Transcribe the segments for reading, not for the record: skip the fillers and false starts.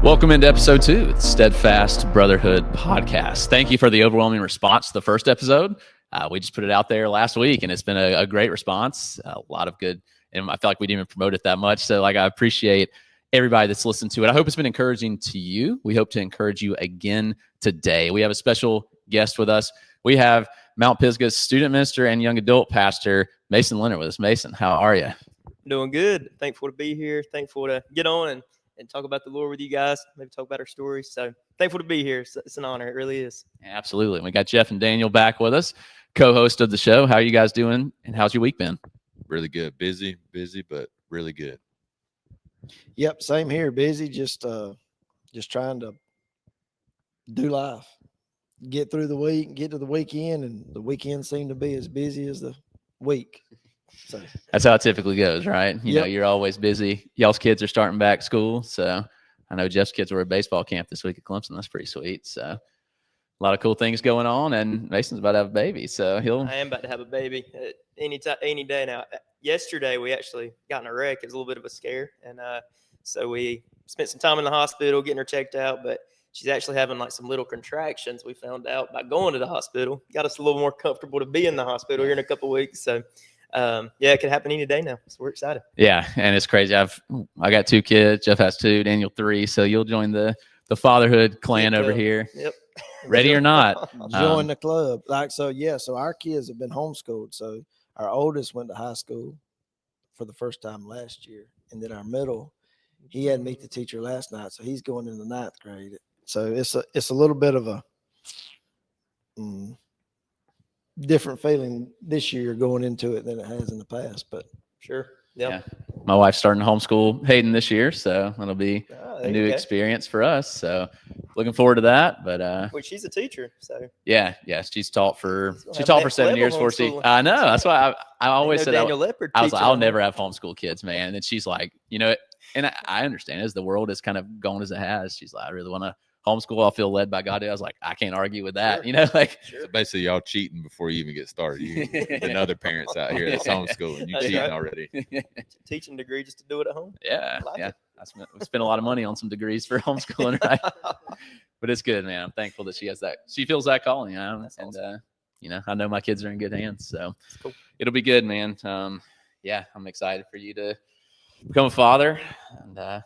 Welcome into episode 2 of the Steadfast Brotherhood podcast. Thank you for the overwhelming response to the first episode. We just put it out there last week, and it's been a great response. A lot of good, and I feel like we didn't even promote it that much. So, I appreciate everybody that's listened to it. I hope it's been encouraging to you. We hope to encourage you again today. We have a special guest with us. We have Mount Pisgah's student minister and young adult pastor, Mason Leonard, with us. Mason, how are you? Doing good. Thankful to be here. Thankful to get on and talk about the Lord with you guys, maybe talk about our stories. So thankful to be here. It's an honor. It really is. Absolutely. We got Jeff and Daniel back with us, co-host of the show. How are you guys doing, and how's your week been? Really good. Busy, but really good. Yep, same here. Busy, just trying to do life, get through the week, get to the weekend, and the weekend seemed to be as busy as the week. So that's how it typically goes, right? You Yep. know, you're always busy. Y'all's kids are starting back school, so I know Jeff's kids were at baseball camp this week at Clemson. That's pretty sweet. So a lot of cool things going on, and Mason's about to have a baby, so I am about to have a baby any day now. Yesterday we actually got in a wreck. It was a little bit of a scare, and so we spent some time in the hospital getting her checked out, but she's actually having like some little contractions. We found out by going to the hospital. Got us a little more comfortable to be in the hospital here in a couple of weeks. So it could happen any day now. So we're excited. Yeah, and it's crazy. I got 2 kids. Jeff has 2, Daniel 3. So you'll join the fatherhood clan over here. Yep. Ready or not. join the club. So our kids have been homeschooled. So our oldest went to high school for the first time last year. And then our middle, he had to meet the teacher last night. So he's going in the 9th grade. So it's a little bit of a different feeling this year going into it than it has in the past, but sure. Yep. Yeah. My wife's starting to homeschool Hayden this year, so it'll be a new experience for us. So looking forward to that. But well, she's a teacher, so yeah, she's taught for 7 years for us. I know. That's why I always said I was like, I'll never have homeschool kids, man. And she's like, and I understand as the world is kind of going as it has. She's like, I really want to homeschool. I'll feel led by God. I was like, I can't argue with that. Sure. So basically y'all cheating before you even get started. And other parents out here that's homeschooling, you cheating already. Teaching degree just to do it at home. Yeah. We spent a lot of money on some degrees for homeschooling, right? But it's good, man. I'm thankful that she feels that calling, That's and awesome. I know my kids are in good hands, so cool. It'll be good, man. I'm excited for you to become a father, and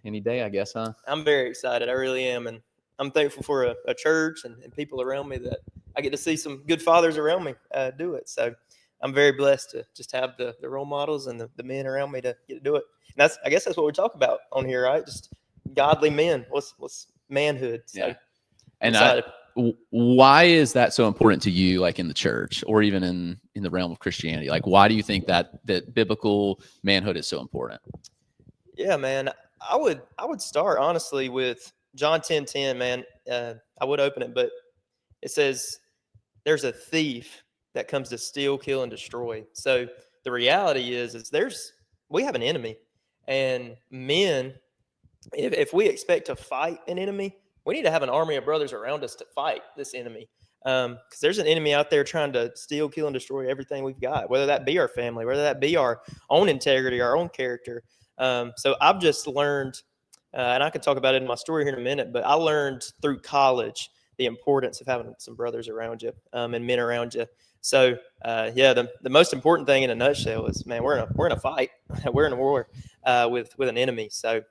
any day, I guess, huh? I'm very excited. I really am. And I'm thankful for a church and people around me that I get to see some good fathers around me do it. So I'm very blessed to just have the role models and the men around me to get to do it. And I guess that's what we talk about on here, right? Just godly men. What's manhood? So yeah. And why is that so important to you, like in the church or even in the realm of Christianity? Like, why do you think that biblical manhood is so important? Yeah, man. I would start honestly with John 10:10, man. I would open it, but it says there's a thief that comes to steal, kill, and destroy. So the reality is we have an enemy, and men, if we expect to fight an enemy, we need to have an army of brothers around us to fight this enemy. Because there's an enemy out there trying to steal, kill, and destroy everything we've got, whether that be our family, whether that be our own integrity, our own character. So I've just learned, and I can talk about it in my story here in a minute, but I learned through college the importance of having some brothers around you and men around you. So, the most important thing in a nutshell is, man, we're in a fight. We're in a war with an enemy. So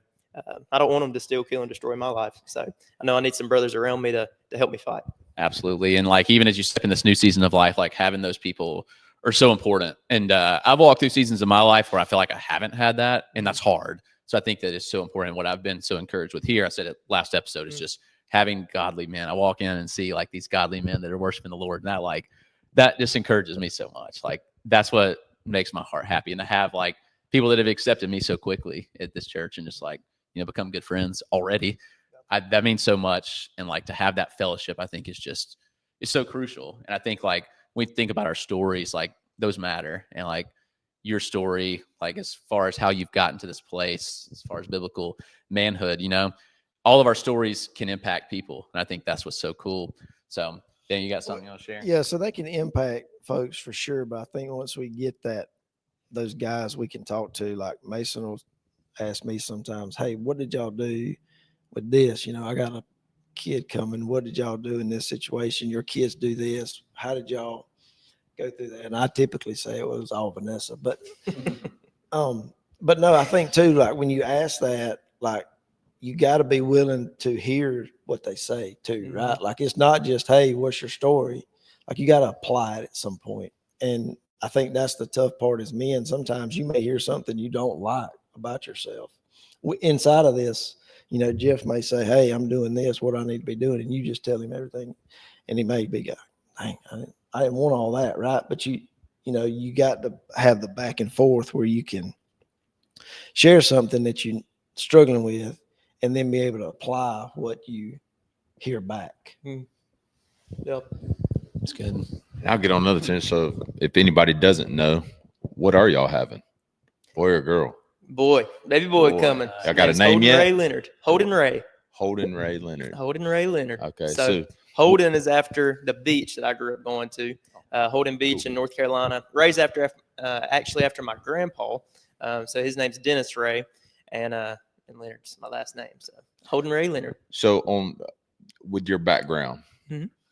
I don't want them to steal, kill, and destroy my life. So I know I need some brothers around me to help me fight. Absolutely. And even as you step in this new season of life, having those people are so important. And I've walked through seasons of my life where I feel like I haven't had that, and that's hard. So I think that it's so important. What I've been so encouraged with here, I said it last episode, is just having godly men. I walk in and see these godly men that are worshiping the Lord, and that just encourages me so much. That's what makes my heart happy. And to have people that have accepted me so quickly at this church and just become good friends already, that means so much. And to have that fellowship, I think is so crucial. And I think when we think about our stories, those matter. And your story, as far as how you've gotten to this place, as far as biblical manhood, all of our stories can impact people. And I think that's what's so cool. So Dan, you got something you want to share? Yeah, so they can impact folks for sure. But I think once we get those guys we can talk to, like Mason will ask me sometimes, hey, what did y'all do with this, I got a kid coming. What did y'all do in this situation? Your kids do this. How did y'all go through that? And I typically say it was all Vanessa, but no, I think too, like when you ask that, like you got to be willing to hear what they say too, right? Like it's not just, hey, what's your story? Like you got to apply it at some point. And I think that's the tough part as men. Sometimes you may hear something you don't like about yourself. Inside of this, Jeff may say, hey, I'm doing this, what I need to be doing. And you just tell him everything. And he may be going, dang, I didn't want all that, right? But you got to have the back and forth where you can share something that you're struggling with and then be able to apply what you hear back. Yep. It's good. I'll get on another thing. So if anybody doesn't know, what are y'all having? Boy or girl? Boy, baby boy coming. Y'all got a Name's name Holden yet? Ray Leonard. Holden Ray. Holden Ray Leonard. Holden Ray Leonard. Okay. So Holden is after the beach that I grew up going to, Holden Beach in North Carolina. Ray's actually after my grandpa. So his name's Dennis Ray, and Leonard's my last name. So Holden Ray Leonard. So with your background,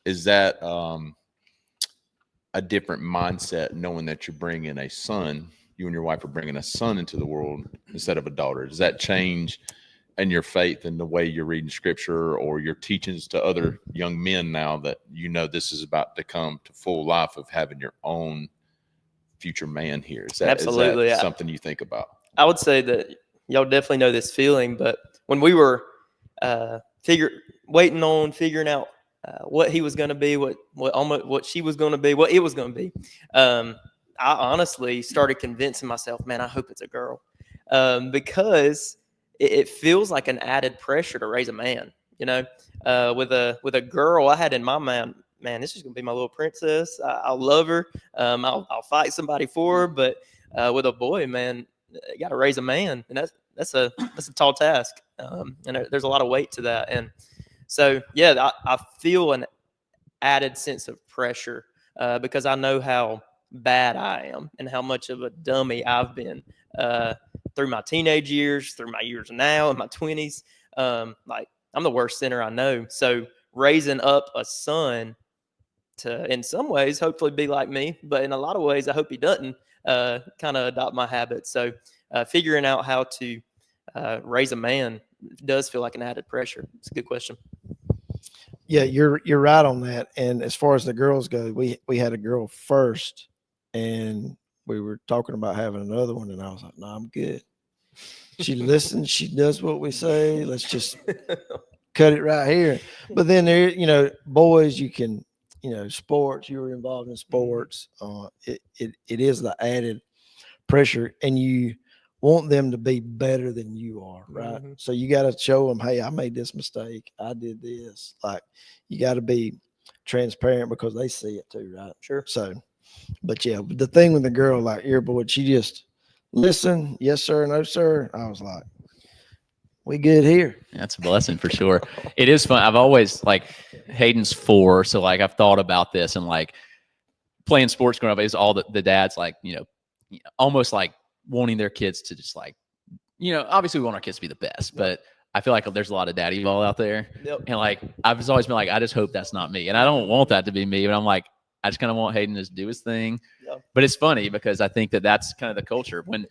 is that a different mindset knowing that you're bringing a son? You and your wife are bringing a son into the world instead of a daughter. Does that change in your faith and the way you're reading scripture or your teachings to other young men now that this is about to come to full life of having your own future man here? Is that something you think about? I would say that y'all definitely know this feeling, but when we were figuring out what he was going to be, what she was going to be, what it was going to be, I honestly started convincing myself, man, I hope it's a girl, because it feels like an added pressure to raise a man. With a girl, I had in my mind, man, this is gonna be my little princess. I'll love her. I'll fight somebody for her. But with a boy, man, you got to raise a man, and that's a tall task. And there's a lot of weight to that. And so, yeah, I feel an added sense of pressure because I know how bad I am and how much of a dummy I've been through my teenage years, through my years now in my 20s. Like I'm the worst sinner I know. So raising up a son to, in some ways, hopefully be like me, but in a lot of ways, I hope he doesn't kind of adopt my habits. So figuring out how to raise a man does feel like an added pressure. It's a good question. Yeah, you're right on that. And as far as the girls go, we had a girl first, and we were talking about having another one, and I was like, no, I'm good. She listens, she does what we say. Let's just cut it right here. But then there, boys, you can, sports, you were involved in sports. It is the added pressure, and you want them to be better than you are, right? Mm-hmm. So you got to show them, hey, I made this mistake. I did this. Like you got to be transparent because they see it too, right? Sure. So, but yeah, the thing with the girl, like Earboard, she just listen, yes sir, no sir. I was like, we good here. That's a blessing for sure. It is fun. I've always Hayden's 4, so I've thought about this and playing sports growing up is all the dads almost wanting their kids to just obviously we want our kids to be the best, but I feel like there's a lot of daddy ball out there. Yep. And I've always been I just hope that's not me. And I don't want that to be me, but I'm I just kind of want Hayden to just do his thing. Yep. But it's funny because I think that's kind of the culture when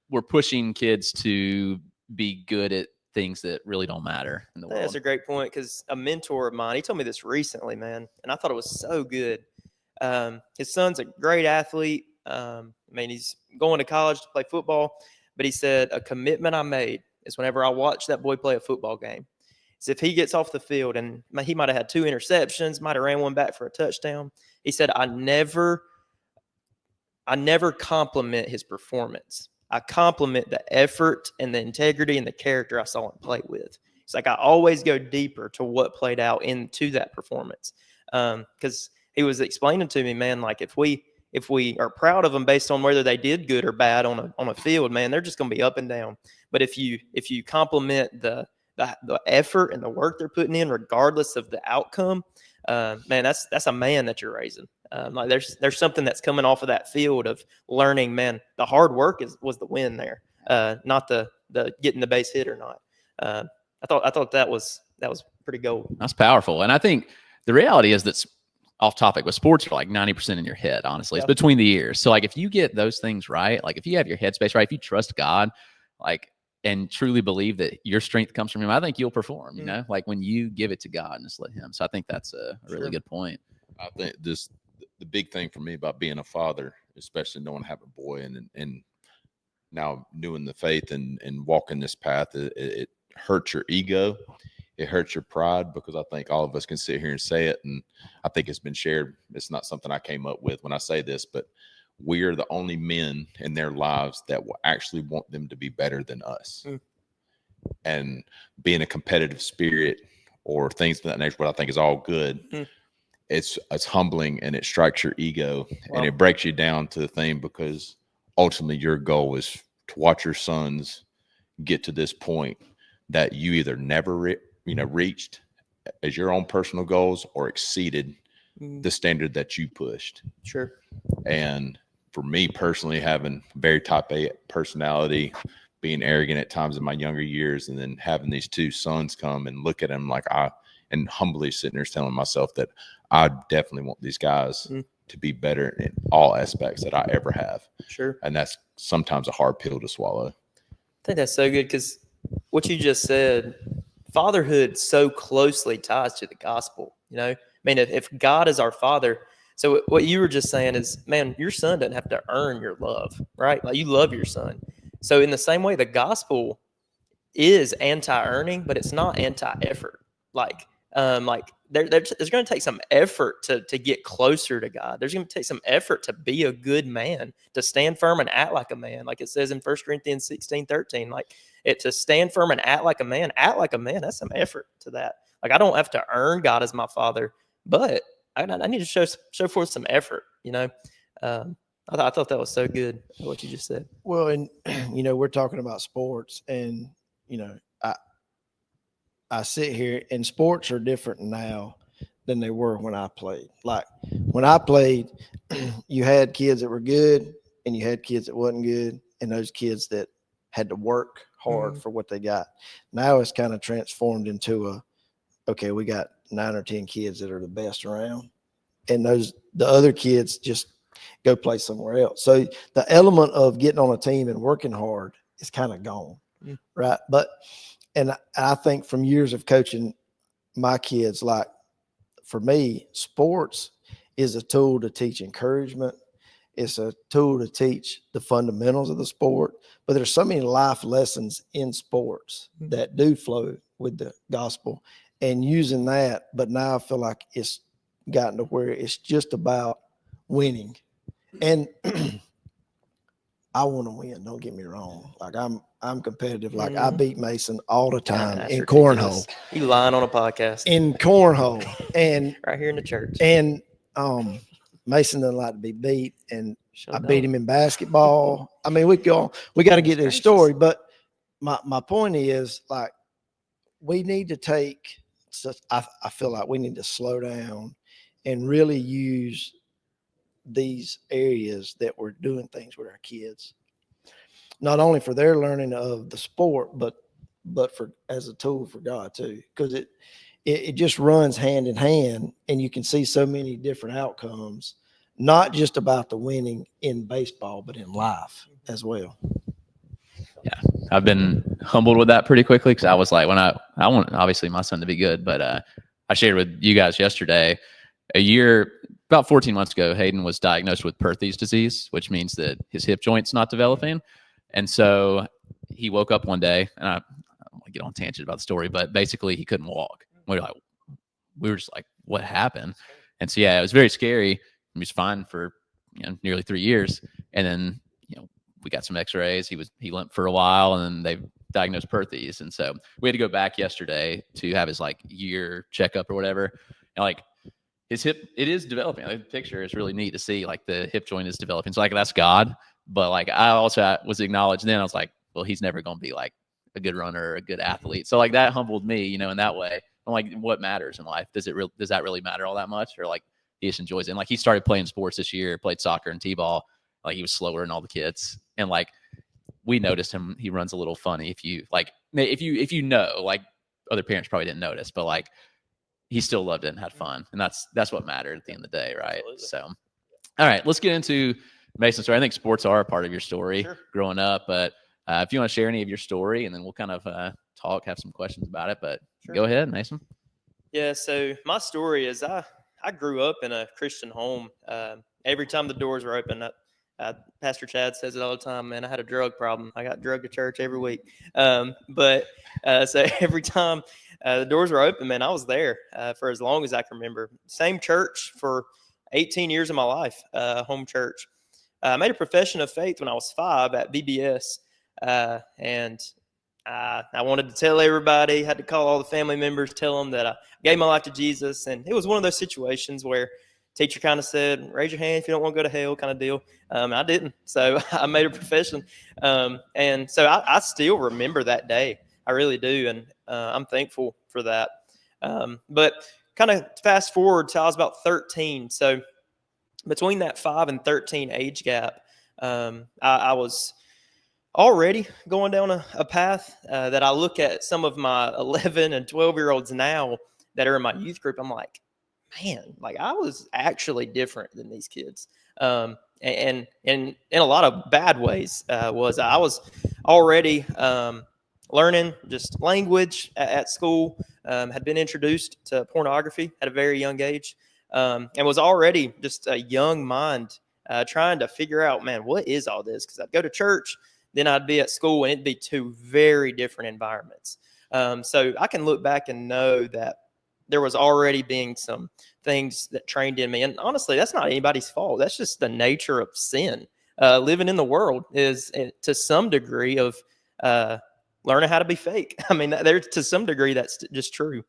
we're pushing kids to be good at things that really don't matter in the world. That's a great point because a mentor of mine, he told me this recently, man, and I thought it was so good. His son's a great athlete. He's going to college to play football, but he said a commitment I made is whenever I watch that boy play a football game, is if he gets off the field and he might have had 2 interceptions, might have ran one back for a touchdown. He said, I never compliment his performance. I compliment the effort and the integrity and the character I saw him play with. It's I always go deeper to what played out into that performance. Because he was explaining to me, man, if we are proud of them based on whether they did good or bad on a field, man, they're just going to be up and down. But if you compliment the effort and the work they're putting in, regardless of the outcome, man, that's a man that you're raising. There's something that's coming off of that field of learning, man, the hard work was the win there, not the getting the base hit or not. I thought that was pretty gold. That's powerful. And I think the reality is that's off topic, but sports are like 90% in your head, honestly. It's between the ears. So like if you get those things right, like if you have your headspace right, if you trust God, like and truly believe that your strength comes from him, I think you'll perform, you know, like when you give it to God and just let him. So I think that's a really good point. I think the big thing for me about being a father, especially knowing I have a boy and now knowing the faith and walking this path, it hurts your ego. It hurts your pride, because I think all of us can sit here and say it. And I think it's been shared. It's not something I came up with when I say this, but we are the only men in their lives that will actually want them to be better than us. And being a competitive spirit or things of that nature, what I think is all good. It's humbling, and it strikes your ego, and it breaks you down to the thing, because ultimately your goal is to watch your sons get to this point that you either never reached as your own personal goals or exceeded the standard that you pushed. Sure. And for me personally, having very type A personality, being arrogant at times in my younger years, and then having these two sons come and look at them and humbly sitting there telling myself that I definitely want these guys to be better in all aspects that I ever have. Sure. And that's sometimes a hard pill to swallow. I think that's so good, because what you just said, fatherhood so closely ties to the gospel. You know, I mean, if God is our father, so what you were just saying is, man, your son doesn't have to earn your love, right? Like, you love your son. So in the same way, the gospel is anti-earning, but it's not anti-effort. Like there's going to take some effort to get closer to God. There's going to take some effort to be a good man, to stand firm and act like a man. Like it says in 1 Corinthians 16:13, like to stand firm and act like a man, that's some effort to that. Like, I don't have to earn God as my father, but I need to show forth some effort, you know? I thought that was so good, what you just said. Well, and we're talking about sports, and I sit here, and sports are different now than they were when I played. Like when I played, you had kids that were good, and you had kids that wasn't good, and those kids that had to work hard for what they got. Now it's kind of transformed into we got 9 or 10 kids that are the best around, and the other kids just go play somewhere else. So the element of getting on a team and working hard is kind of gone, right? And I think from years of coaching my kids, like for me, sports is a tool to teach encouragement. It's a tool to teach the fundamentals of the sport, but there's so many life lessons in sports that do flow with the gospel, and using that. But now I feel like it's gotten to where it's just about winning. And I want to win. Don't get me wrong. Like I'm competitive. Like I beat Mason all the time in cornhole. You lying on a podcast. In cornhole, and right here in the church. And Mason doesn't like to be beat, and I beat him in basketball. I mean, we got to get to the story, but my point is, like, we need to take. I feel like we need to slow down and really use these areas that we're doing things with our kids, not only for their learning of the sport, but for as a tool for God too, because it just runs hand in hand, and you can see so many different outcomes, not just about the winning in baseball, but in life as well. Yeah, I've been humbled with that pretty quickly, because I was like, when I want obviously my son to be good, but I shared with you guys yesterday, about 14 months ago, Hayden was diagnosed with Perthes disease, which means that his hip joint's not developing. And so he woke up one day, and I don't want to get on tangent about the story, but basically he couldn't walk. We were just like, what happened? And so, yeah, it was very scary. He was fine for nearly 3 years. And then, we got some x-rays. He limped for a while, and then they diagnosed Perthes. And so we had to go back yesterday to have his year checkup or whatever. And his hip, it is developing. The picture is really neat to see, the hip joint is developing. So that's God. But I also was acknowledged then. I was like, well, he's never going to be a good runner or a good athlete. So that humbled me, in that way. I'm like, what matters in life? Does that really matter all that much? Or he just enjoys it. And he started playing sports this year, played soccer and t-ball. He was slower than all the kids. And we noticed him, he runs a little funny. If you other parents probably didn't notice, but like he still loved it and had fun. And that's what mattered at the end of the day. Right. Absolutely. So, all right, let's get into Mason's story. I think sports are a part of your story growing up, but if you want to share any of your story, and then we'll kind of have some questions about it, but go ahead, Mason. Yeah. So my story is I grew up in a Christian home. Every time the doors were open, Pastor Chad says it all the time, man, I had a drug problem. I got drugged to church every week. So every time the doors were open, man, I was there for as long as I can remember. Same church for 18 years of my life, home church. I made a profession of faith when I was 5 at VBS, and I wanted to tell everybody, had to call all the family members, tell them that I gave my life to Jesus. And it was one of those situations where teacher kind of said, raise your hand if you don't want to go to hell, kind of deal. I didn't. So I made a profession. And so I still remember that day. I really do. And I'm thankful for that. But kind of fast forward till I was about 13. So between that 5 and 13 age gap, I was already going down a path that I look at some of my 11 and 12-year-olds now that are in my youth group. I'm like, man, like I was actually different than these kids. And in a lot of bad ways I was already learning just language at school, had been introduced to pornography at a very young age, and was already just a young mind trying to figure out, man, what is all this? Because I'd go to church, then I'd be at school, and it'd be 2 very different environments. So I can look back and know that there was already being some things that trained in me. And honestly, that's not anybody's fault. That's just the nature of sin. Living in the world is, to some degree, of learning how to be fake. I mean, there to some degree, that's just true.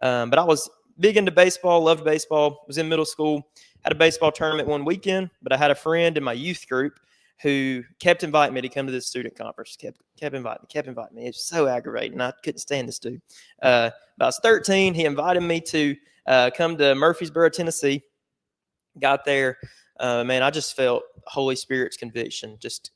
But I was big into baseball, loved baseball, was in middle school, had a baseball tournament one weekend, but I had a friend in my youth group who kept inviting me to come to this student conference, kept inviting me. It's so aggravating. I couldn't stand this dude. But I was 13. He invited me to come to Murfreesboro, Tennessee. Got there. Man, I just felt Holy Spirit's conviction just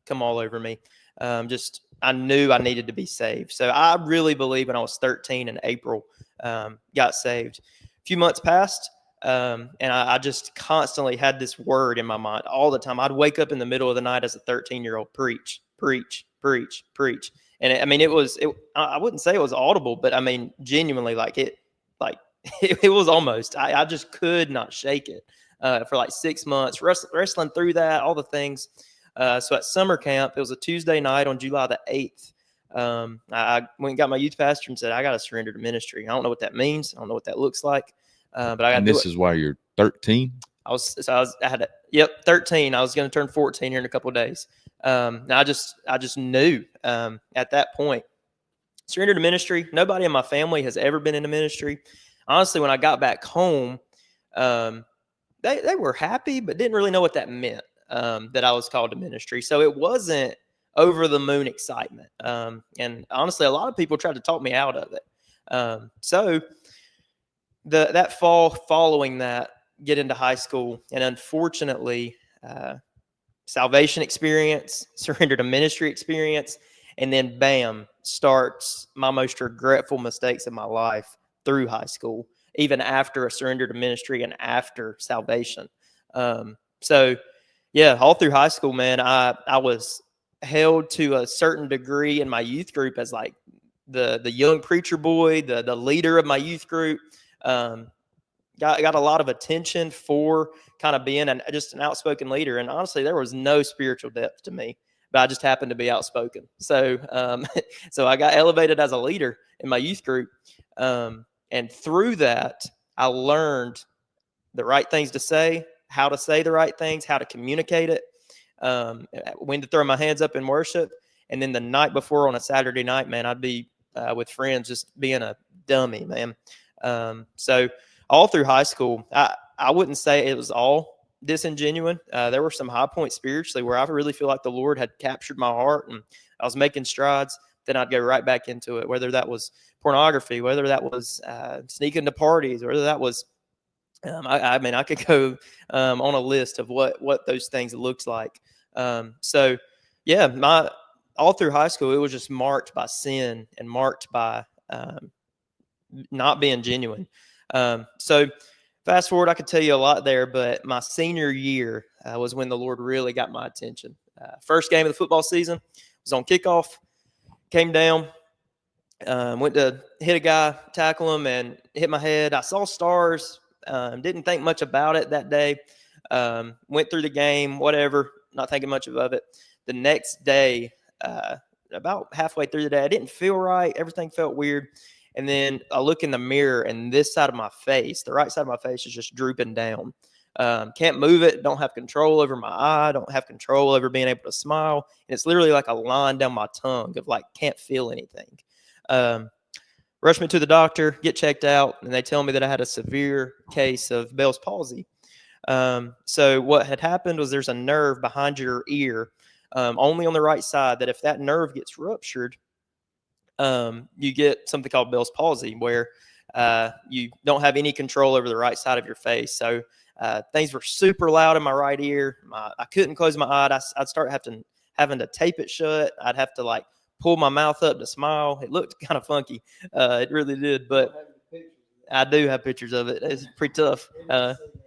come all over me. I knew I needed to be saved. So I really believe when I was 13 in April, got saved. A few months passed. And I just constantly had this word in my mind all the time. I'd wake up in the middle of the night as a 13-year-old, preach. And I wouldn't say it was audible, but I mean, genuinely, it was almost, I just could not shake it for like 6 months, wrestling through that, all the things. So at summer camp, it was a Tuesday night on July the 8th. I went and got my youth pastor and said, I got to surrender to ministry. I don't know what that means. I don't know what that looks like. But I got. And this is why you're 13. I had 13. I was going to turn 14 here in a couple of days. And I just knew at that point, surrender to ministry. Nobody in my family has ever been into ministry. Honestly, when I got back home, they were happy, but didn't really know what that meant, that I was called to ministry. So it wasn't over the moon excitement. And honestly, a lot of people tried to talk me out of it. So that fall following that, get into high school, and unfortunately, salvation experience, surrender to ministry experience, and then bam, starts my most regretful mistakes in my life through high school, even after a surrender to ministry and after salvation. So yeah, all through high school, man, I was held to a certain degree in my youth group as like the young preacher boy, the leader of my youth group. Got a lot of attention for kind of being just an outspoken leader. And honestly, there was no spiritual depth to me, but I just happened to be outspoken. So, so I got elevated as a leader in my youth group. And through that, I learned the right things to say, how to say the right things, how to communicate it, when to throw my hands up in worship. And then the night before on a Saturday night, man, I'd be with friends just being a dummy, man. So all through high school, I wouldn't say it was all disingenuine. There were some high points spiritually where I really feel like the Lord had captured my heart and I was making strides. Then I'd go right back into it, whether that was pornography, whether that was sneaking to parties, whether that was, I could go on a list of what those things looks like. So yeah, all through high school, it was just marked by sin and marked by um, not being genuine. So fast forward, I could tell you a lot there, but my senior year was when the Lord really got my attention. First game of the football season was on kickoff, came down, went to hit a guy, tackle him, and hit my head. I saw stars, didn't think much about it that day. Went through the game, whatever, not thinking much of it. The next day, about halfway through the day, I didn't feel right. Everything felt weird. And then I look in the mirror, and this side of my face, the right side of my face, is just drooping down. Can't move it. Don't have control over my eye. Don't have control over being able to smile. And it's literally like a line down my tongue of like, can't feel anything. Rush me to the doctor, get checked out, and they tell me that I had a severe case of Bell's palsy. So what had happened was there's a nerve behind your ear, only on the right side, that if that nerve gets ruptured, you get something called Bell's palsy, where you don't have any control over the right side of your face. So things were super loud in my right ear. I couldn't close my eye. I'd start having to tape it shut. I'd have to like pull my mouth up to smile. It looked kind of funky. It really did, but I do have pictures of it. It's pretty tough.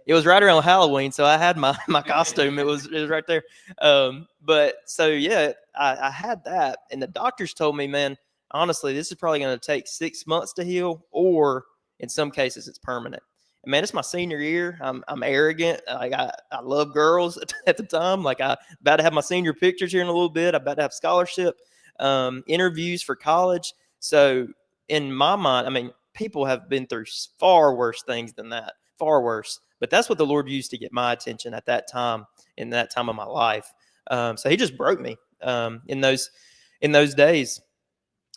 It was right around Halloween, so I had my costume. It was right there. But so yeah, I had that, and the doctors told me, man, honestly, this is probably going to take 6 months to heal, or in some cases, it's permanent. And man, it's my senior year. I'm arrogant. Like I love girls at the time. Like I'm about to have my senior pictures here in a little bit. I'm about to have scholarship interviews for college. So in my mind, I mean, people have been through far worse things than that, far worse. But that's what the Lord used to get my attention at that time, in that time of my life. So he just broke me in those days.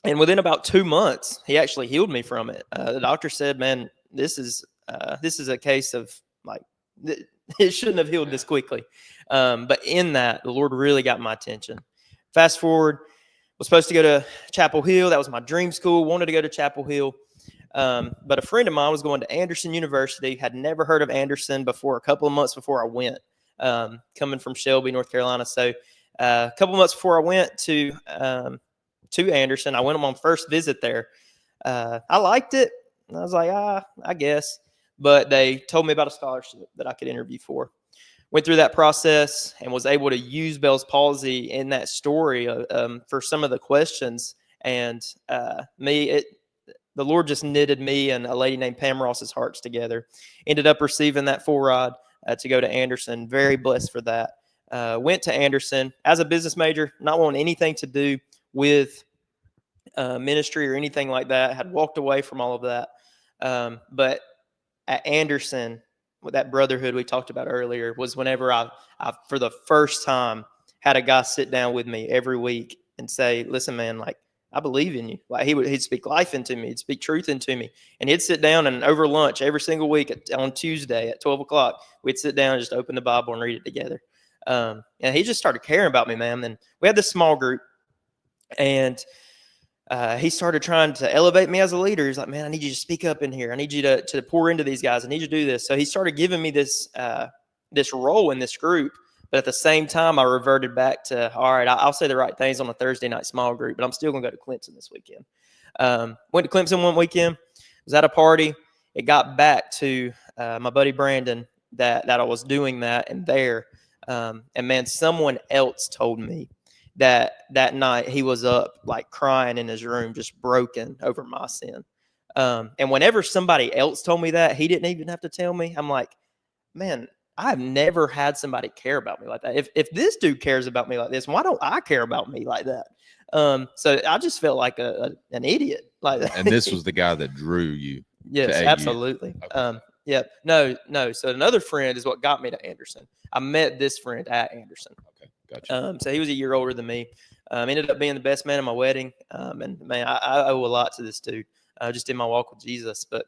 And within about 2 months, he actually healed me from it. The doctor said, man, this is a case of like, it shouldn't have healed this quickly. But in that, the Lord really got my attention. Fast forward, was supposed to go to Chapel Hill. That was my dream school. Wanted to go to Chapel Hill. But a friend of mine was going to Anderson University, had never heard of Anderson before, a couple of months before I went, coming from Shelby, North Carolina. So a couple of months before I went to Anderson, I went on my first visit there. I liked it. I was like, I guess. But they told me about a scholarship that I could interview for. Went through that process and was able to use Bell's palsy in that story for some of the questions. And the Lord just knitted me and a lady named Pam Ross's hearts together. Ended up receiving that full ride to go to Anderson. Very blessed for that. Went to Anderson as a business major, not wanting anything to do with ministry or anything like that. Had walked away from all of that. But at Anderson, with that brotherhood we talked about earlier, was whenever I for the first time had a guy sit down with me every week and say, listen, man, like, I believe in you. Like he'd speak life into me. He'd speak truth into me. And he'd sit down, and over lunch every single week on Tuesday at 12 o'clock, we'd sit down and just open the Bible and read it together. And he just started caring about me, man. And we had this small group, and he started trying to elevate me as a leader. He's like, man, I need you to speak up in here. I need you to pour into these guys. I need you to do this. So he started giving me this role in this group. But at the same time, I reverted back to, all right, I'll say the right things on a Thursday night small group, but I'm still going to go to Clemson this weekend. Went to Clemson one weekend, was at a party. It got back to my buddy Brandon that I was doing that and there. And man, someone else told me that night he was up like crying in his room, just broken over my sin. And whenever somebody else told me that, he didn't even have to tell me. I'm like, man, I've never had somebody care about me like that. If this dude cares about me like this, why don't I care about me like that? So I just felt like an idiot like that. And this was the guy that drew you. Yes, absolutely. Okay. Yeah, no. So another friend is what got me to Anderson. I met this friend at Anderson. Okay, gotcha. So he was a year older than me. Ended up being the best man at my wedding. And man, I owe a lot to this dude. Just in my walk with Jesus. But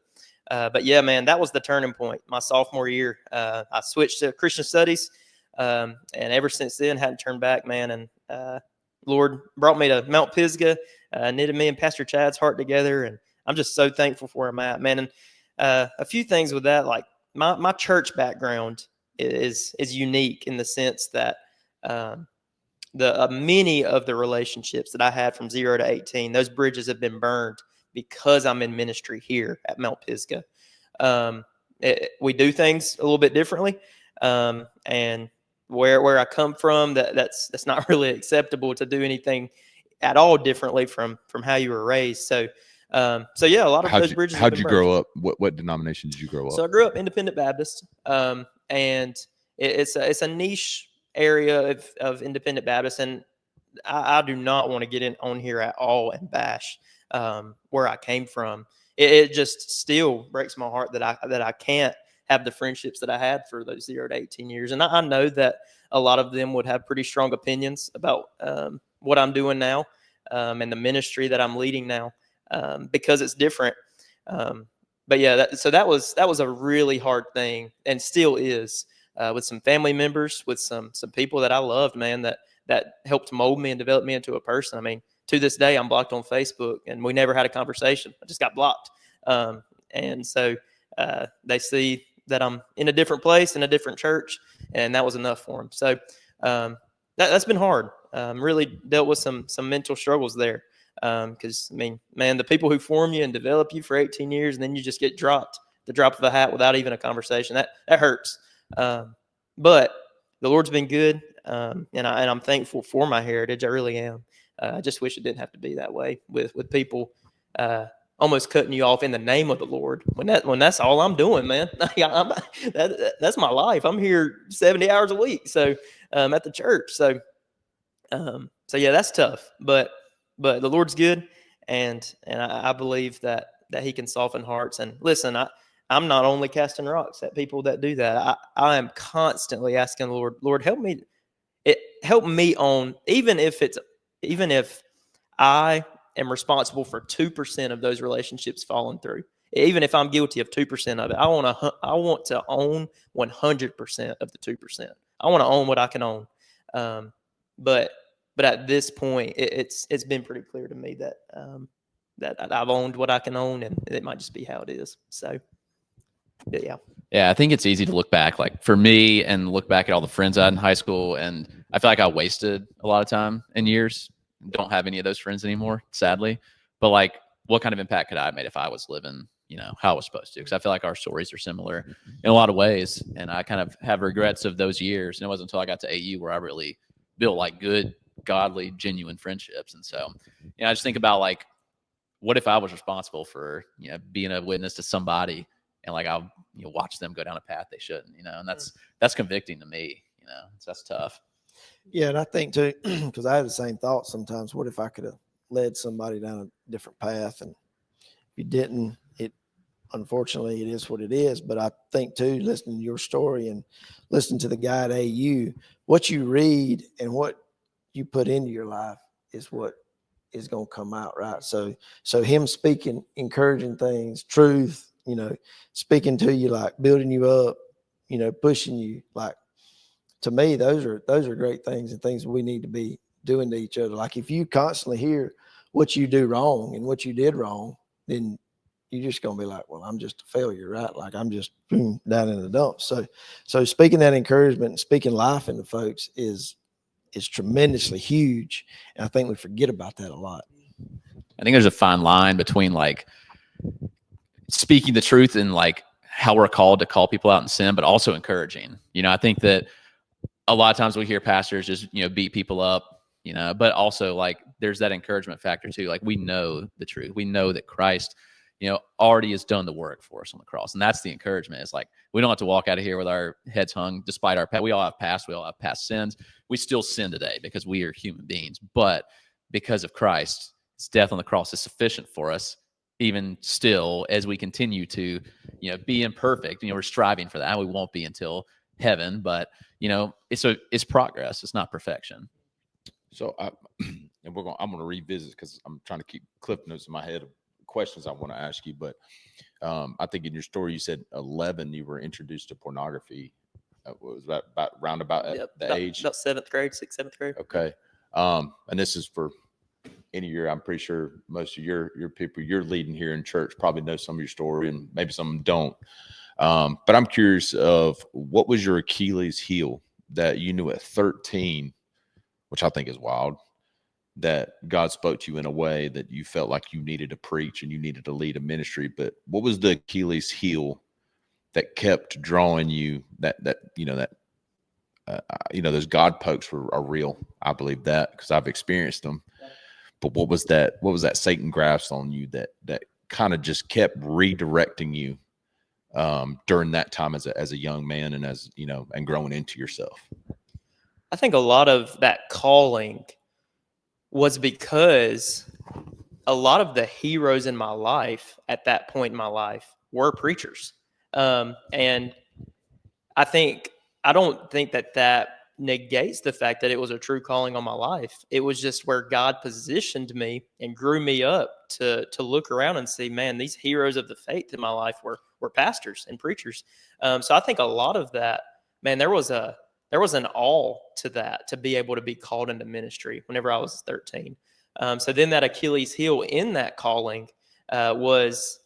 yeah, man, that was the turning point. My sophomore year, I switched to Christian studies, and ever since then, hadn't turned back, man. And Lord brought me to Mount Pisgah, knitted me and Pastor Chad's heart together, and I'm just so thankful for where I'm at, man. And a few things with that, like my church background is unique in the sense that many of the relationships that I had from 0 to 18, those bridges have been burned because I'm in ministry here at Mount Pisgah. We do things a little bit differently, and where I come from, that's not really acceptable to do anything at all differently from how you were raised. So yeah, a lot of those bridges. How'd you grow up? What denomination did you grow up? So I grew up Independent Baptist, and it's a niche area of Independent Baptist, and I do not want to get in on here at all and bash where I came from. It just still breaks my heart that I can't have the friendships that I had for those 0 to 18 years. And I know that a lot of them would have pretty strong opinions about what I'm doing now and the ministry that I'm leading now because it's different. But yeah, that was a really hard thing, and still is, with some family members, with some people that I loved, man, that helped mold me and develop me into a person. I mean, to this day, I'm blocked on Facebook, and we never had a conversation. I just got blocked. And so they see that I'm in a different place, in a different church, and that was enough for them. So that's been hard. Really dealt with some mental struggles there. Because, I mean, man, the people who form you and develop you for 18 years, and then you just get dropped, the drop of a hat without even a conversation, that hurts. But the Lord's been good, and I'm thankful for my heritage. I really am. I just wish it didn't have to be that way with people almost cutting you off in the name of the Lord when that's all I'm doing, man. That's my life. I'm here 70 hours a week, so at the church. So yeah, that's tough, but the Lord's good, and I believe that He can soften hearts. And listen, I'm not only casting rocks at people that do that. I am constantly asking the Lord, help me on, even if I am responsible for 2% of those relationships falling through, even if I'm guilty of 2% of it, I want to own 100% of the 2%. I want to own what I can own. But at this point, it's been pretty clear to me that I've owned what I can own, and it might just be how it is. So, yeah. Yeah, I think it's easy to look back, like for me, and look back at all the friends I had in high school, and I feel like I wasted a lot of time and years. Don't have any of those friends anymore, sadly. But like, what kind of impact could I have made if I was living, how I was supposed to? Because I feel like our stories are similar in a lot of ways, and I kind of have regrets of those years. And it wasn't until I got to AU where I really built like good, godly, genuine friendships. And so, I just think about like, what if I was responsible for, being a witness to somebody, and like I'll watch them go down a path they shouldn't, and that's convicting to me, so that's tough. Yeah, and I think too, because I have the same thought sometimes. What if I could have led somebody down a different path, and if you didn't, unfortunately it is what it is. But I think too, listening to your story and listening to the guy at AU, what you read and what you put into your life is what is going to come out, right? So him speaking encouraging things, truth, speaking to you, like building you up, pushing you, like, to me, those are great things, and things we need to be doing to each other. Like, if you constantly hear what you do wrong and what you did wrong, then you're just going to be like, well, I'm just a failure, right? Like, I'm just down in the dumps. So speaking that encouragement and speaking life into folks is tremendously huge. And I think we forget about that a lot. I think there's a fine line between like speaking the truth and like how we're called to call people out in sin, but also encouraging. I think that a lot of times we hear pastors just, beat people up, but also like there's that encouragement factor too. Like, we know the truth. We know that Christ, already has done the work for us on the cross. And that's the encouragement. It's like, we don't have to walk out of here with our heads hung despite our past. We all have past. We all have past sins. We still sin today because we are human beings. But because of Christ, his death on the cross is sufficient for us, even still, as we continue to, be imperfect. We're striving for that. We won't be until heaven, but it's progress. It's not perfection. So I'm going to revisit, because I'm trying to keep clip notes in my head of questions I want to ask you. But I think in your story you said 11 you were introduced to pornography. Was that about the age? About 7th grade, 6th, 7th grade. Okay. And this is for any year. I'm pretty sure most of your people you're leading here in church probably know some of your story, and maybe some don't. But I'm curious of what was your Achilles heel that you knew at 13, which I think is wild, that God spoke to you in a way that you felt like you needed to preach and you needed to lead a ministry. But what was the Achilles heel that kept drawing you, those God pokes are real. I believe that because I've experienced them. But what was that Satan grasp on you that kind of just kept redirecting you during that time as a young man and and growing into yourself? I think a lot of that calling was because a lot of the heroes in my life at that point in my life were preachers. And I don't think that negates the fact that it was a true calling on my life. It was just where God positioned me and grew me up to look around and see, man, these heroes of the faith in my life were pastors and preachers. So I think a lot of that, man, there was an awe to that, to be able to be called into ministry whenever I was 13. So then that Achilles heel in that calling was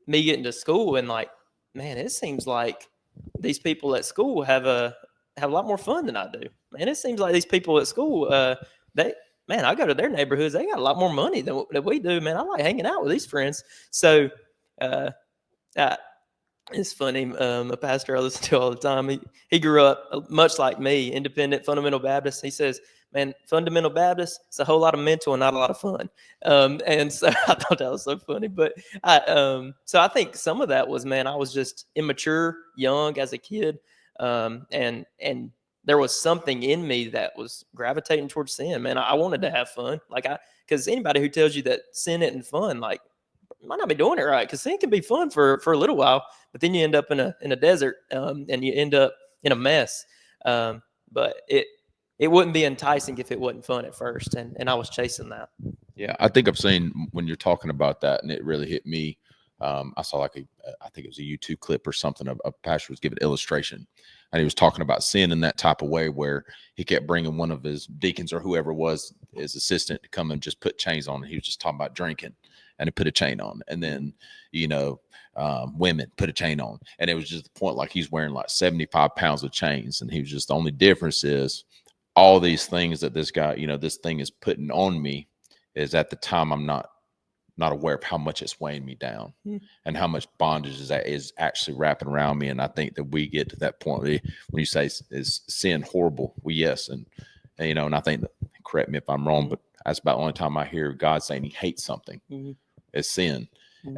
me getting to school and like, man, it seems like these people at school have a lot more fun than I do. Man, it seems like these people at school, I go to their neighborhoods, they got a lot more money than we do. Man, I like hanging out with these friends. So it's funny. A pastor I listen to all the time, he grew up much like me, independent fundamental Baptist. He says, man, fundamental Baptist, it's a whole lot of mental and not a lot of fun. And so I thought that was so funny. But so I think some of that was, man, I was just immature, young as a kid. And there was something in me that was gravitating towards sin, man. I wanted to have fun. Because anybody who tells you that sin isn't fun, like, might not be doing it right, because sin can be fun for a little while, but then you end up in a desert, and you end up in a mess. But it wouldn't be enticing if it wasn't fun at first, and I was chasing that. Yeah, I think I've seen when you're talking about that, and it really hit me. I saw I think it was a YouTube clip or something. A pastor was giving illustration, and he was talking about sin in that type of way where he kept bringing one of his deacons or whoever was his assistant to come and just put chains on. And he was just talking about drinking, and he put a chain on, and then women put a chain on, and it was just the point like he's wearing like 75 pounds of chains, and he was just, the only difference is all these things that this guy, this thing is putting on me, is at the time I'm not aware of how much it's weighing me down and how much bondage is actually wrapping around me. And I think that we get to that point when you say, is sin horrible? Well, yes. And I think that, correct me if I'm wrong, but that's about the only time I hear God saying he hates something is sin.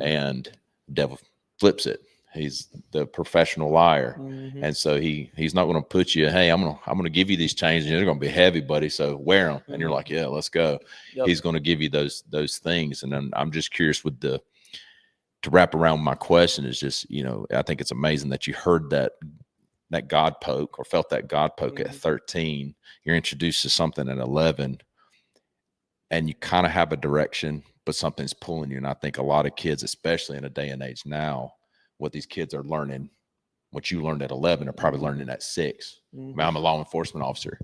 And the devil flips it. He's the professional liar. And so he's not going to put you, hey, I'm going to give you these chains and they're going to be heavy, buddy. So wear them. And you're like, yeah, let's go. Yep. He's going to give you those things. And then I'm just curious to wrap around my question is just, I think it's amazing that you heard that God poke or felt that God poke at 13. You're introduced to something at 11 and you kind of have a direction, but something's pulling you. And I think a lot of kids, especially in a day and age now, what these kids are learning, what you learned at 11 are probably learning at 6. I mean, I'm a law enforcement officer,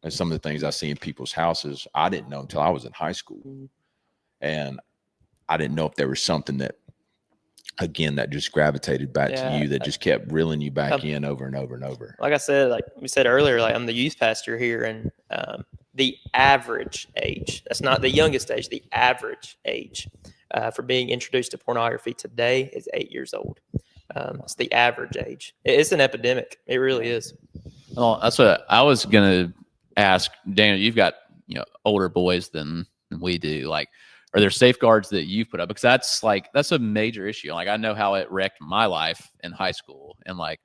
and some of the things I see in people's houses, I didn't know until I was in high school. And I didn't know if there was something that, again, that just gravitated back to you, that just kept reeling you back in over and over and over. Like I said, like we said earlier, like I'm the youth pastor here, and the average age, that's not the youngest age, the average age for being introduced to pornography today is 8 years old. It's the average age. It's an epidemic. It really is. Well, that's what I was going to ask. Daniel, you've got older boys than we do. Like, are there safeguards that you've put up? Because that's a major issue. Like, I know how it wrecked my life in high school. And like,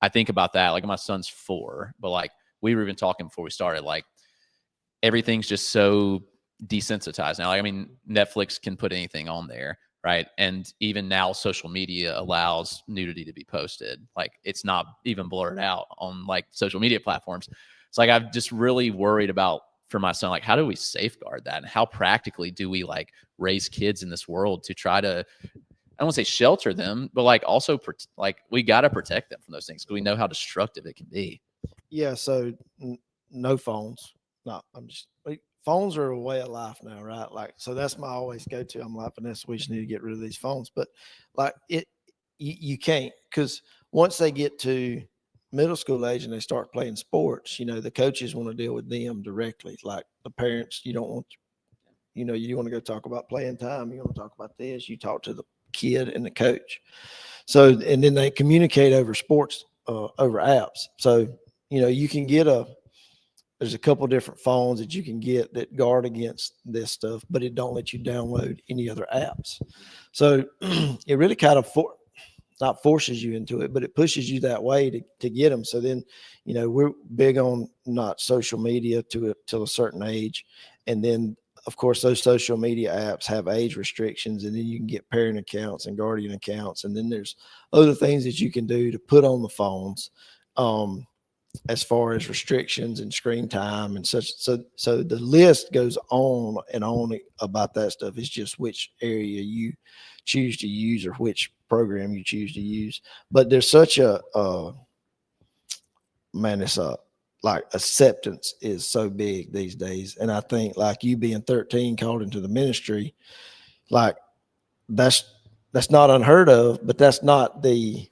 I think about that. Like, my son's 4, but like we were even talking before we started, like everything's just so desensitized now. Like, I mean, Netflix can put anything on there, right? And even now social media allows nudity to be posted. Like, it's not even blurred out on like social media platforms. It's like, I've just really worried about for my son, like, how do we safeguard that? And how practically do we like raise kids in this world to try to, I don't want to say shelter them, but like also like we got to protect them from those things because we know how destructive it can be. Yeah. So no phones. No, phones are a way of life now, right? Like, so that's my always go to. I'm like, Vanessa, we just need to get rid of these phones. But like you can't, because once they get to middle school age and they start playing sports, the coaches want to deal with them directly. Like the parents, you don't want You know, you want to go talk about playing time. You want to talk about this. You talk to the kid and the coach. So, and then they communicate over sports, over apps. So, you know, you can get there's a couple different phones that you can get that guard against this stuff, but it don't let you download any other apps. So it really kind of not forces you into it, but it pushes you that way to get them. So then, you know, we're big on not social media till a certain age. And then, of course, those social media apps have age restrictions, and then you can get parent accounts and guardian accounts. And then there's other things that you can do to put on the phones, as far as restrictions and screen time and such. So the list goes on and on about that stuff. It's just which area you choose to use or which program you choose to use. But there's such like acceptance is so big these days. And I think like you being 13 called into the ministry, like that's not unheard of, but that's not the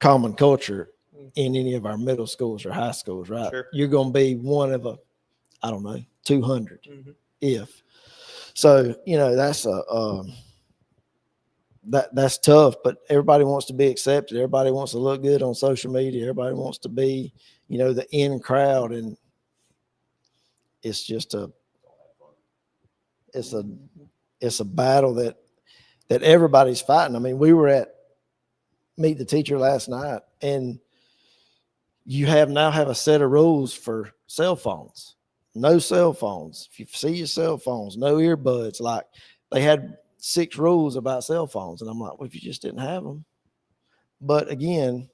common culture in any of our middle schools or high schools, right? Sure. You're going to be one of 200 if. So, you know, that's tough, but everybody wants to be accepted. Everybody wants to look good on social media. Everybody wants to be, you know, the in crowd. And it's just it's a battle that everybody's fighting. I mean, we were at Meet the Teacher last night, and you now have a set of rules for cell phones. No cell phones. If you see your cell phones, no earbuds. Like they had 6 rules about cell phones. And I'm like, well, if you just didn't have them. But again,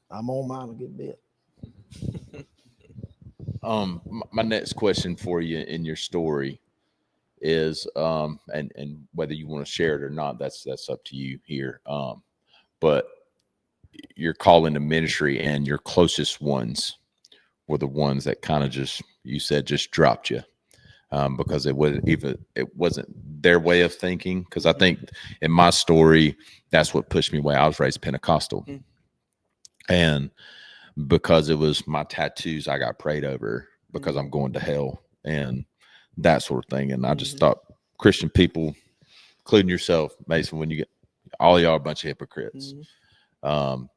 I'm on mine a good bit. My next question for you in your story is, and whether you want to share it or not, that's up to you here. But your call into ministry and your closest ones were the ones that kind of just dropped you, because it wasn't their way of thinking. Because I think in my story, that's what pushed me away. I was raised Pentecostal, and because it was my tattoos, I got prayed over because I'm going to hell and that sort of thing. And I just thought Christian people, including yourself, Mason, when you get all y'all a bunch of hypocrites. How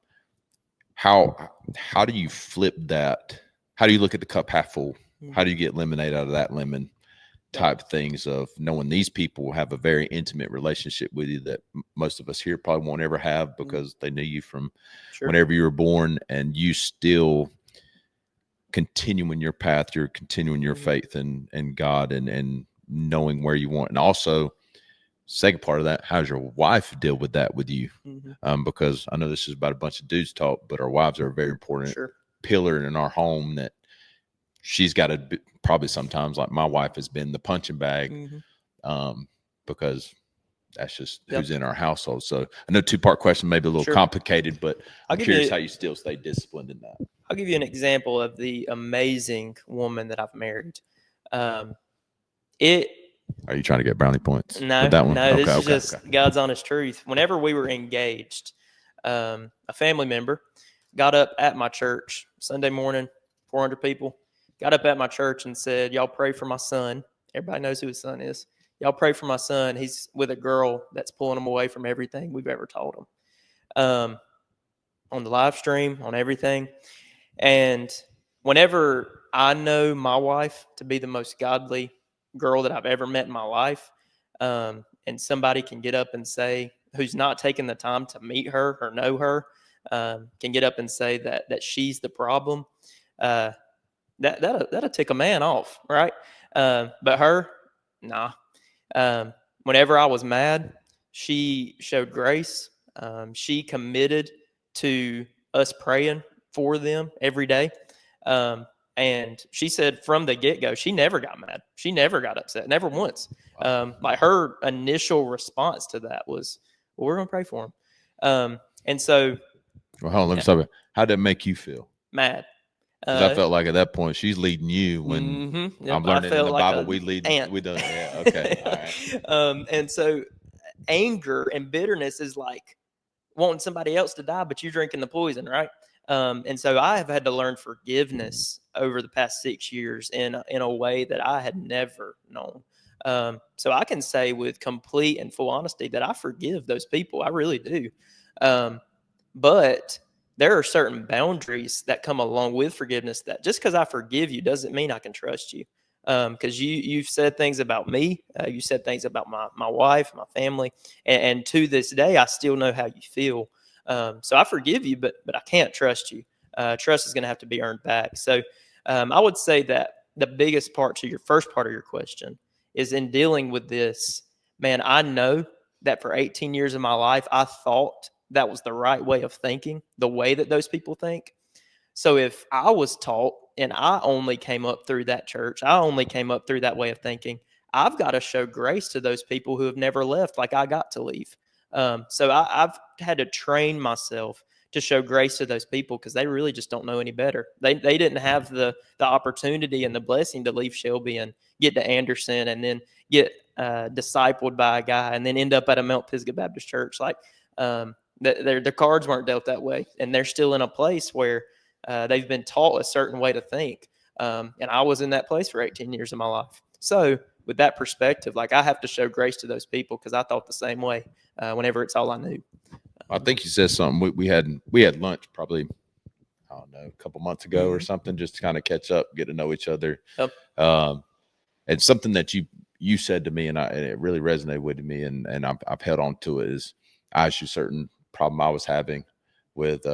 do you flip that? How do you look at the cup half full? How do you get lemonade out of that lemon type things of knowing these people have a very intimate relationship with you that most of us here probably won't ever have because they knew you from whenever you were born, and you still continuing your path, you're continuing your faith in God and knowing where you want. And also, second part of that, how's your wife deal with that with you? Because I know this is about a bunch of dudes talk, but our wives are a very important pillar in our home, that she's got to be, probably sometimes, like my wife has been the punching bag, because that's just who's in our household. So I know 2-part question, maybe a little complicated, but I'm curious how you still stay disciplined in that. I'll give you an example of the amazing woman that I've married. Are you trying to get brownie points? No, with that one? No, this is just God's honest truth. Whenever we were engaged, a family member got up at my church Sunday morning, 400 people, got up at my church and said, y'all pray for my son. Everybody knows who his son is. Y'all pray for my son. He's with a girl that's pulling him away from everything we've ever taught him. On the live stream, on everything. And whenever I know my wife to be the most godly girl that I've ever met in my life, and somebody can get up and say, who's not taking the time to meet her or know her, can get up and say that she's the problem, that'll tick a man off, right? But her, nah. Whenever I was mad, she showed grace. She committed to us praying for them every day. And she said from the get-go, she never got mad. She never got upset, never once. Like her initial response to that was, well, we're going to pray for him. And so. Well, hold on, let me stop it. How did that make you feel? Mad. I felt like at that point she's leading you when I'm learning in the Bible. We lead. We don't. Yeah. Okay. All right. And so anger and bitterness is like wanting somebody else to die, but you're drinking the poison, right? And so I have had to learn forgiveness over the past 6 years in a way that I had never known. So I can say with complete and full honesty that I forgive those people. I really do. But there are certain boundaries that come along with forgiveness that just because I forgive you doesn't mean I can trust you. Because you've said things about me, you said things about my wife, my family, and to this day I still know how you feel. So I forgive you, but I can't trust you. Trust is going to have to be earned back. So I would say that the biggest part to your first part of your question is in dealing with this. Man, I know that for 18 years of my life, I thought that was the right way of thinking, the way that those people think. So if I was taught and I only came up through that church, I only came up through that way of thinking, I've got to show grace to those people who have never left like I got to leave. So I've had to train myself to show grace to those people because they really just don't know any better. They didn't have the opportunity and the blessing to leave Shelby and get to Anderson and then get discipled by a guy and then end up at a Mount Pisgah Baptist Church. Like their cards weren't dealt that way, and they're still in a place where they've been taught a certain way to think. And I was in that place for 18 years of my life. So with that perspective, like I have to show grace to those people because I thought the same way whenever it's all I knew. I think you said something. We had lunch probably, I don't know, a couple months ago or something, just to kind of catch up, get to know each other. Yep. And something that you said to me, and it really resonated with me, and I've held on to it, is I asked you certain problem I was having with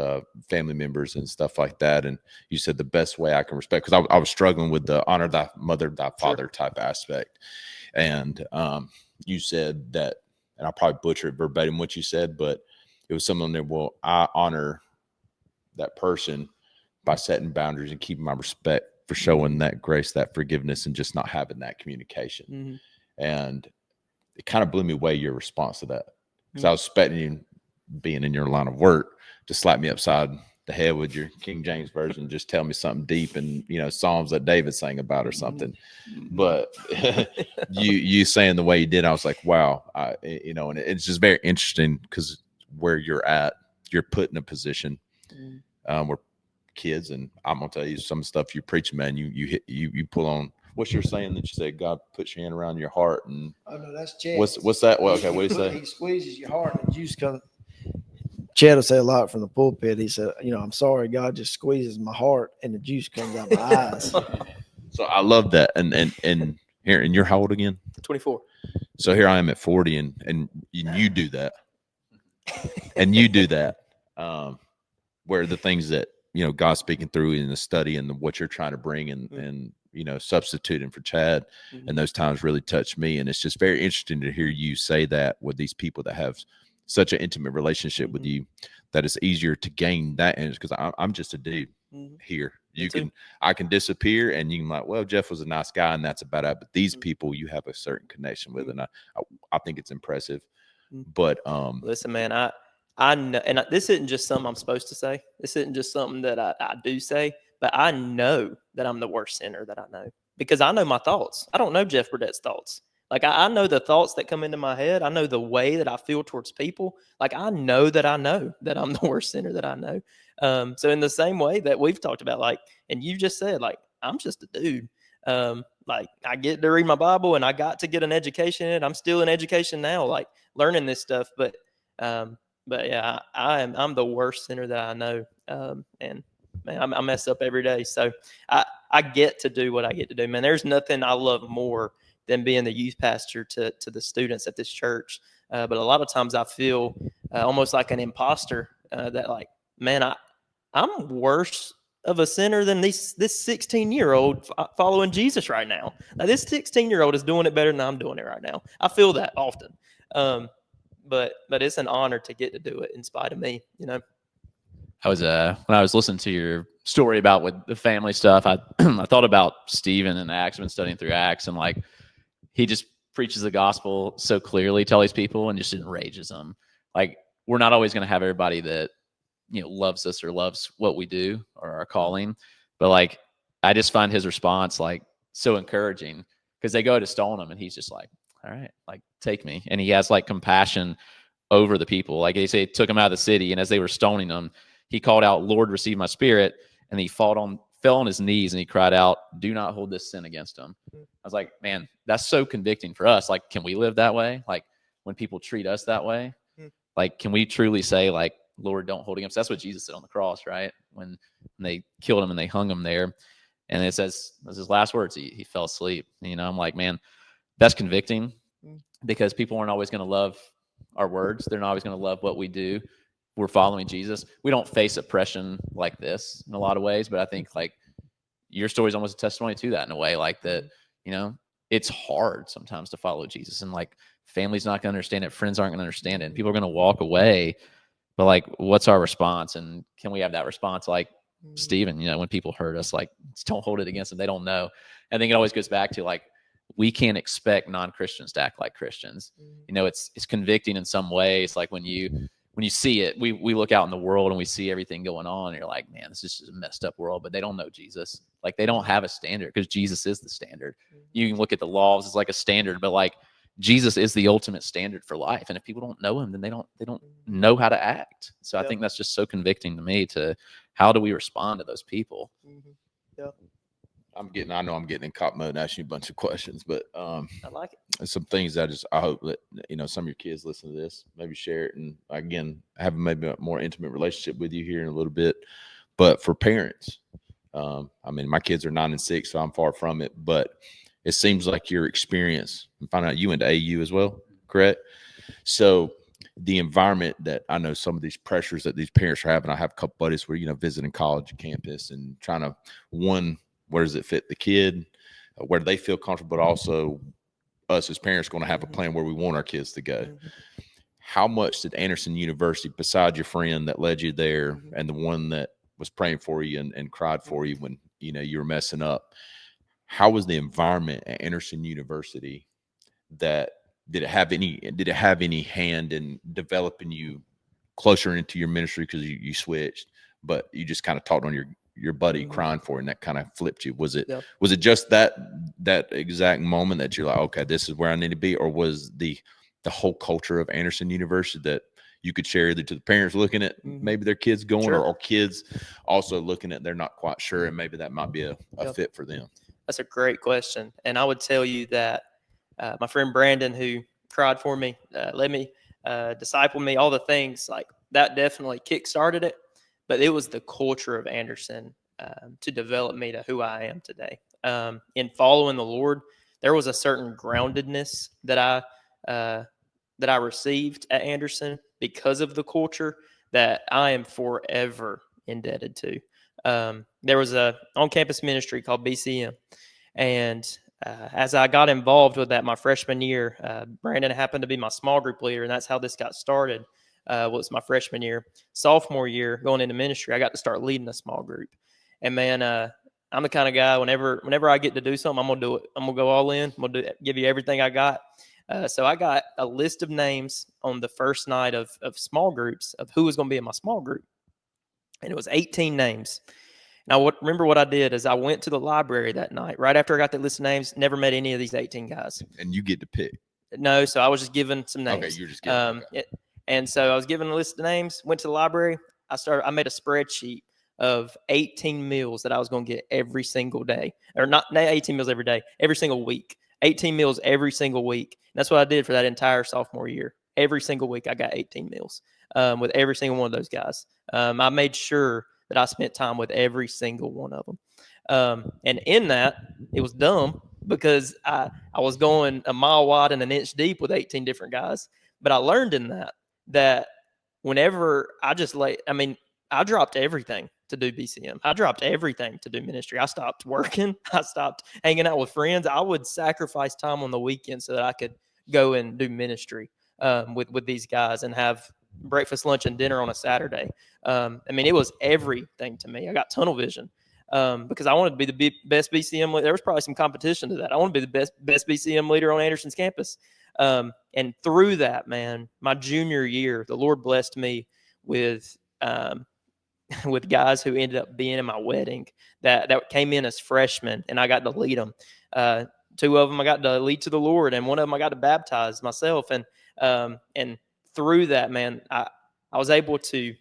family members and stuff like that, and you said the best way I can respect, because I was struggling with the honor thy mother, thy father type aspect, and you said that, and I'll probably butcher it verbatim what you said, but it was something that, well, I honor that person by setting boundaries and keeping my respect for showing that grace, that forgiveness, and just not having that communication. Mm-hmm. And it kind of blew me away, your response to that, because I was expecting you, being in your line of work, to slap me upside the head with your King James version, just tell me something deep and, Psalms that David sang about or something. But you saying the way you did, I was like, wow, and it's just very interesting because where you're at, you're put in a position where kids, and I'm gonna tell you some stuff you preach, man, you pull on. What's your saying that you said God puts your hand around your heart? And oh no, that's Chad. What's that? Well, okay, what do you say? He squeezes your heart and the juice comes. Chad will say a lot from the pulpit. He said, I'm sorry, God just squeezes my heart and the juice comes out my eyes. So I love that. And here, and you're how old again? 24. So here I am at 40, and you do that. And you do that. Where the things that, God's speaking through in the study and what you're trying to bring and substituting for Chad, and those times really touch me. And it's just very interesting to hear you say that with these people that have such an intimate relationship with you, that it's easier to gain that. And because I'm just a dude here. I can disappear and you can like, well, Jeff was a nice guy and that's about it. But these people you have a certain connection with, and I think it's impressive. But listen, man, I know, and this isn't just something I'm supposed to say. This isn't just something that I do say, but I know that I'm the worst sinner that I know, because I know my thoughts. I don't know Jeff Burdett's thoughts. Like I know the thoughts that come into my head. I know the way that I feel towards people. Like I know that I'm the worst sinner that I know. So in the same way that we've talked about, like, and you just said, like, I'm just a dude. Like I get to read my Bible and I got to get an education in it. I'm still in education now, like learning this stuff. But yeah, I'm the worst sinner that I know. And man, I mess up every day. So I get to do what I get to do, man. There's nothing I love more than being the youth pastor to the students at this church. But a lot of times I feel almost like an imposter that like, man, I'm worse of a sinner than this 16-year-old following Jesus right now. Now, this 16-year-old is doing it better than I'm doing it right now. I feel that often. But it's an honor to get to do it in spite of me, I was when I was listening to your story about with the family stuff, I I thought about Stephen and Acts. I've been studying through Acts, and like he just preaches the gospel so clearly to all these people and just enrages them. Like we're not always going to have everybody that loves us or loves what we do or our calling, but like I just find his response like so encouraging, because they go to stone him and he's just like, all right, like take me. And he has like compassion over the people. Like they say, took him out of the city, and as they were stoning him, he called out, "Lord, receive my spirit." And he fell on his knees and he cried out, "Do not hold this sin against him." I was like, man, that's so convicting for us. Like, can we live that way? Like, when people treat us that way, like, can we truly say, like, Lord, don't hold against? That's what Jesus said on the cross, right? When they killed him and they hung him there. And it says, that's his last words. He fell asleep. You know, I'm like, man, that's convicting, because people aren't always going to love our words. They're not always going to love what we do. We're following Jesus. We don't face oppression like this in a lot of ways, but I think, like, your story is almost a testimony to that in a way, like that, you know, it's hard sometimes to follow Jesus, and like, family's not going to understand it. Friends aren't going to understand it. And people are going to walk away. But like, what's our response? And can we have that response like Stephen, you know, when people hurt us, like, don't hold it against them. They don't know. I think it always goes back to, like, we can't expect non-Christians to act like Christians. You know, it's convicting in some ways. Like, when you see it, we look out in the world and we see everything going on, and you're like, man, this is just a messed up world. But they don't know Jesus. Like, they don't have a standard, because Jesus is the standard. You can look at the laws as like a standard, but like, Jesus is the ultimate standard for life. And if people don't know him, then they don't know how to act. So I think that's just so convicting to me, to how do we respond to those people? Yeah. I know I'm getting in cop mode and asking you a bunch of questions, but I like it. some things I hope that, you know, some of your kids listen to this, maybe share it, and again, have maybe a more intimate relationship with you here in a little bit. But for parents, I mean, my kids are 9 and 6, so I'm far from it, but it seems like your experience, and find out you went to AU as well, correct? So the environment that I know, some of these pressures that these parents are having, I have a couple buddies where, you know, visiting college campus and trying to, where does it fit the kid, where do they feel comfortable, but also us as parents going to have a plan where we want our kids to go. How much did Anderson University, besides your friend that led you there and the one that was praying for you and cried for you when, you know, you were messing up, how was the environment at Anderson University that did it have any hand in developing you closer into your ministry, because you switched, but you just kind of talked on your buddy crying for you, and that kind of flipped you? Was it just that exact moment that you're like, okay, this is where I need to be? Or was the whole culture of Anderson University that you could share either to the parents looking at maybe their kids going, or kids also looking at, they're not quite sure, and maybe that might be a fit for them? That's a great question. And I would tell you that my friend Brandon, who cried for me, led me, discipled me, all the things, like, that definitely kickstarted it. But it was the culture of Anderson to develop me to who I am today. In following the Lord, there was a certain groundedness that I received at Anderson because of the culture that I am forever indebted to. There was a on-campus ministry called BCM, and as I got involved with that my freshman year, Brandon happened to be my small group leader, and that's how this got started. Was my freshman year. Sophomore year, going into ministry, I got to start leading a small group. And man, I'm the kind of guy, whenever I get to do something, I'm gonna do it. I'm gonna go all in. I'm gonna give you everything I got. So I got a list of names on the first night of small groups of who was going to be in my small group. And it was 18 names. Now, remember what I did is I went to the library that night, right after I got that list of names, never met any of these 18 guys. And you get to pick? No, so I was just given some names. Okay, you're just giving. And so I was given a list of names, went to the library. I made a spreadsheet of 18 meals that I was going to get every single day. Or not 18 meals every day, every single week. 18 meals every single week. And that's what I did for that entire sophomore year. Every single week I got 18 meals with every single one of those guys. I made sure that I spent time with every single one of them. And in that, it was dumb because I was going a mile wide and an inch deep with 18 different guys. But I learned in that whenever I dropped everything to do BCM. I dropped everything to do ministry. I stopped working. I stopped hanging out with friends. I would sacrifice time on the weekend so that I could go and do ministry with these guys and have breakfast, lunch, and dinner on a Saturday. It was everything to me. I got tunnel vision because I wanted to be the best BCM leader. There was probably some competition to that. I want to be the best BCM leader on Anderson's campus. And through that, man, my junior year, the Lord blessed me with guys who ended up being in my wedding that came in as freshmen, and I got to lead them. Two of them I got to lead to the Lord, and one of them I got to baptize myself. And through that, man, I was able to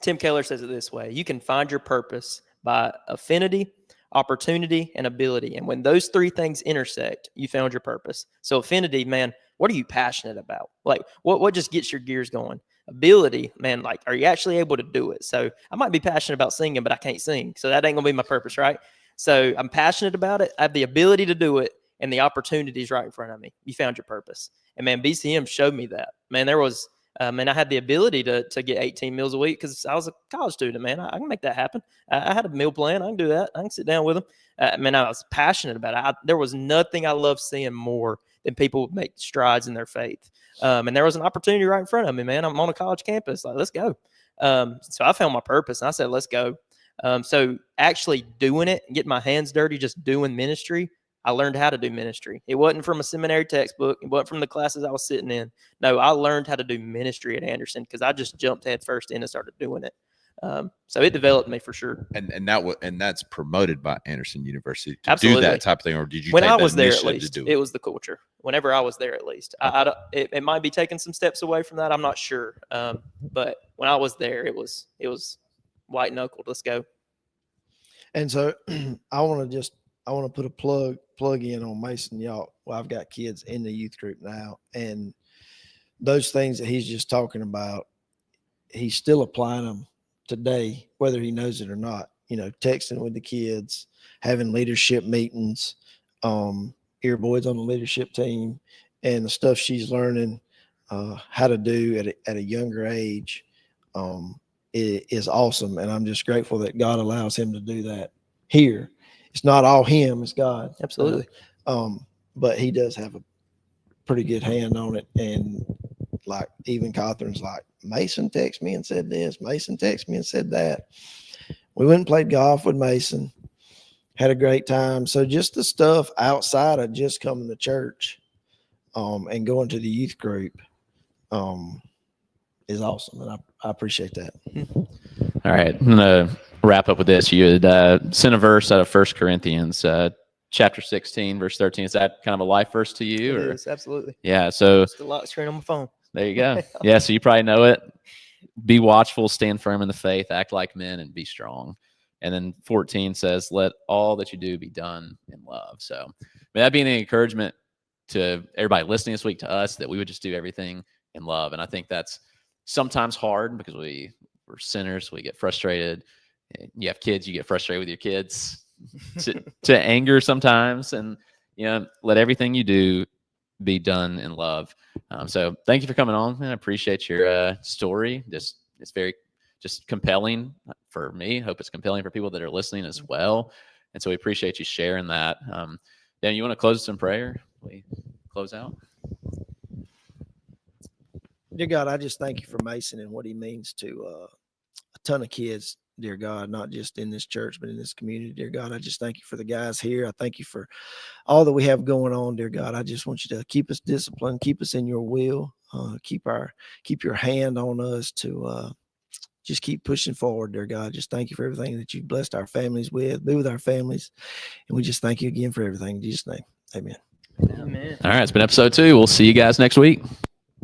Tim Keller says it this way: you can find your purpose by affinity, opportunity, and ability. And when those three things intersect, you found your purpose. So affinity, man, what are you passionate about? Like what just gets your gears going? Ability, man, like, are you actually able to do it? So I might be passionate about singing, but I can't sing. So that ain't gonna be my purpose, right? So I'm passionate about it. I have the ability to do it, and the opportunity is right in front of me. You found your purpose. And man, BCM showed me that. Man, there was and I had the ability to get 18 meals a week because I was a college student, man. I can make that happen. I had a meal plan. I can do that. I can sit down with them. Man, I was passionate about it. There was nothing I loved seeing more than people make strides in their faith. And there was an opportunity right in front of me, man. I'm on a college campus. Like, let's go. So I found my purpose, and I said, let's go. So actually doing it and getting my hands dirty, just doing ministry, I learned how to do ministry. It wasn't from a seminary textbook. It wasn't from the classes I was sitting in. No, I learned how to do ministry at Anderson because I just jumped head first in and started doing it. So it developed me for sure. And that's promoted by Anderson University to Absolutely. do that type of thing, or did you? When take I that was there, at initiative least to do it was the culture. Whenever I was there, at least it might be taking some steps away from that. I'm not sure. But when I was there, it was white knuckled. Let's go. And so I want to put a plug in on Mason. Y'all, well, I've got kids in the youth group now, and those things that he's just talking about, he's still applying them today, whether he knows it or not. You know, texting with the kids, having leadership meetings, Boyd's on the leadership team, and the stuff she's learning how to do at a younger age is awesome. And I'm just grateful that God allows him to do that here. It's not all him, it's God. Absolutely. But he does have a pretty good hand on it. And like even Catherine's like, Mason texted me and said this, Mason texted me and said that. We went and played golf with Mason, had a great time. So just the stuff outside of just coming to church and going to the youth group is awesome. And I appreciate that. All right. I'm going to wrap up with this. You had sent a verse out of 1 Corinthians chapter 16, verse 13. Is that kind of a life verse to you? It is, absolutely. Yeah. So It's the lock screen on my phone. there you go. Yeah. So you probably know it. Be watchful, stand firm in the faith, act like men, and be strong. And then 14 says, let all that you do be done in love. So may that be an encouragement to everybody listening this week, to us, that we would just do everything in love. And I think that's sometimes hard because we're sinners. We get frustrated. You have kids, you get frustrated with your kids to anger sometimes. And, let everything you do be done in love. So thank you for coming on, man. I appreciate your story. It's very just compelling for me. Hope it's compelling for people that are listening as well. And so we appreciate you sharing that. Dan, you want to close us in prayer? We close out. Dear God, I just thank you for Mason and what he means to a ton of kids, dear God, not just in this church, but in this community, dear God. I just thank you for the guys here. I thank you for all that we have going on, dear God. I just want you to keep us disciplined, keep us in your will, keep your hand on us to just keep pushing forward, dear God. Just thank you for everything that you've blessed our families with. Be with our families. And we just thank you again for everything. In Jesus' name, amen. Amen. All right. It's been episode 2. We'll see you guys next week.